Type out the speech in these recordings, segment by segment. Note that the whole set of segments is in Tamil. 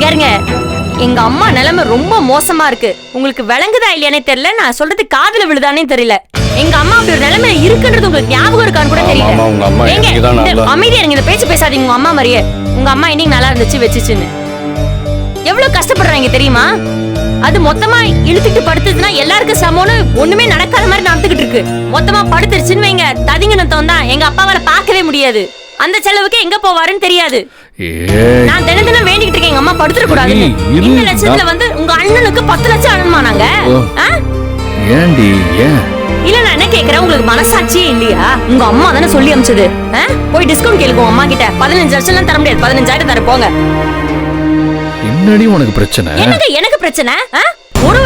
இருங்க, எங்க அம்மா நிலைமை ரொம்ப மோசமா இருக்கு. உங்களுக்கு விளங்குதா இல்லையானே தெரியல, நான் சொல்றது காதுல விழுதானே தெரியல. எங்க அம்மா அப்படி ஒரு நிலைமை இருக்குன்றது உங்களுக்கு ஞாபகம் இருக்கான்னு கூட தெரியல. அமைதியா இருங்க, இந்த பேச்சு பேசாதீங்க. உங்க அம்மா மாதிரியே உங்க அம்மா இன்னைக்கு நல்லா இருந்துச்சு வச்சுச்சுன்னு எவ்வளவு கஷ்டப்படுறாங்க தெரியுமா? அது மொத்தமா இழுத்துட்டு படுத்துதுன்னா எல்லாருக்கும் சமம்னு ஒண்ணுமே நடக்காத மாதிரி நடந்துகிட்டு இருக்கு. மொத்தமா படுத்துருச்சுன்னு வைங்க, ததிங்கனத்தம் தான். எங்க அப்பாவால பார்க்கவே முடியாது. அந்த செலவுக்கு எங்க போவாருன்னு தெரியாது. நான் தினம் தினம் வேண்டிக்கிட்டு இருக்கேன் எங்க அம்மா படுத்துற கூடாதுன்னு. இந்த லட்சத்துல வந்து உங்க அண்ணனுக்கு 10 லட்சம் அனுமா நாங்க? இல்ல நான் என்ன கேக்குறேன், உங்களுக்கு மனசாட்சியே இல்லையா? உங்க அம்மா தானே சொல்லி அமிச்சது. போய் டிஸ்கவுண்ட் கேளுங்க அம்மா கிட்ட. 15 லட்சம் எல்லாம் தர முடியாது, 15,000 தர போங்க. என்னடி உனக்கு பிரச்சனை? எனக்கு பிரச்சனை?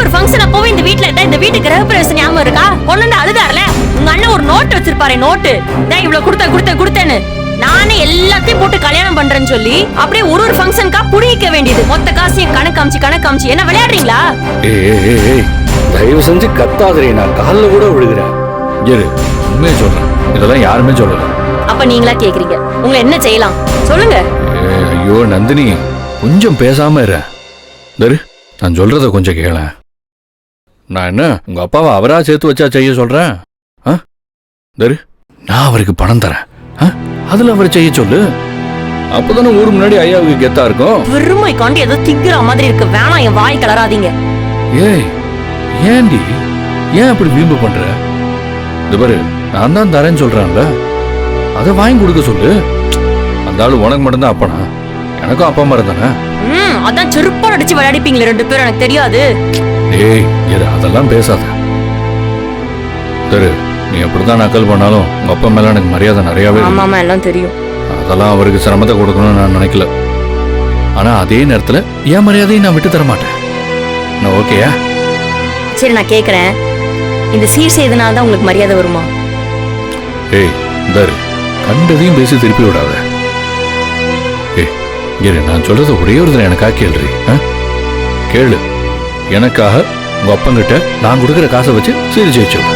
ஒரு ஃபங்க்ஷன் அப்பவே இந்த வீட்ல இந்த வீட்டு கிரகப்பிரவேசம் ஞாபகம் இருக்கா? பொண்ணு அழுதாருல, உங்க அண்ணன் ஒரு நோட்டு வச்சிருப்பாரு. நோட்டு தான் இவ்வளவு கொடுத்தேன்னு நானே எல்லாத்தையும் போட்டு கல்யாணம் பண்றேன்னு சொல்லி அப்படியே ஒரு ஃபங்க்ஷனுக்கா புடிக்க வேண்டியது. மொத்த காசையும் கணக்கு காமிச்சு என்ன விளையாடுறீங்களா? தயவு செஞ்சு கத்தாதே, நான் காலில் கூட விழுகிறேன். உண்மையை சொல்றேன், இதெல்லாம் யாருமே சொல்லல. அப்ப நீங்களா கேக்குறீங்க, உங்களை என்ன செய்யலாம் சொல்லுங்க. ஐயோ நந்தினி, கொஞ்சம் பேசாம இரு. நான் சொல்றத கொஞ்சம் கேள. நான் என்ன உங்க அப்பாவை அவரா சேர்த்து வச்சா செய்ய சொல்றேன்? நான் அவருக்கு பணம் தரேன், அதுல அவரை செய்ய சொல்லு. அப்பதானே ஊருக்கு முன்னாடி ஐயாவுக்கு கெத்தா இருக்கும். பெருமை காண்டி ஏதோ திங்கிற மாதிரி இருக்கு. வேணாம், என் வாய் கலராதீங்க. ஏண்டி ஏன் அப்படி வீம்பு பண்ற? இது பாரு, நான் தான் தரேன்னு சொல்றேன்ல, அதை வாங்கி கொடுக்க சொல்லு. அந்த ஆளு உனக்கு மட்டும்தான் அப்பனா? எனக்கும் அப்பா மாதிரி தானே. அதான் செருப்பா அடிச்சு விளையாடிப்பீங்களே 2 பேரும், எனக்கு தெரியாது. அதெல்லாம் பேசாத. நீ எப்படிதான் நக்கல் பண்ணாலும் உங்க அப்பா மேல எனக்கு மரியாதை நிறையவே. ஆமா எல்லாம் தெரியும். அதெல்லாம் அவருக்கு சிரமத்தை கொடுக்கணும்னு நான் நினைக்கல. ஆனா அதே நேரத்துல என் மரியாதையை நான் விட்டு தர மாட்டேன். நான் ஓகேயா? சரி நான் கேக்குறேன், இந்த சீர் செய்தனால தான் உங்களுக்கு மரியாதை வருமா? கண்டதையும் பேசி திருப்பி விடாத. நான் சொல்றது ஒரே ஒரு தடவை எனக்காக கேள்றி. கேளு. எனக்காக உங்க அப்பங்கிட்ட நான் கொடுக்குற காசை வச்சு சீர் ஜெயிச்சோம்.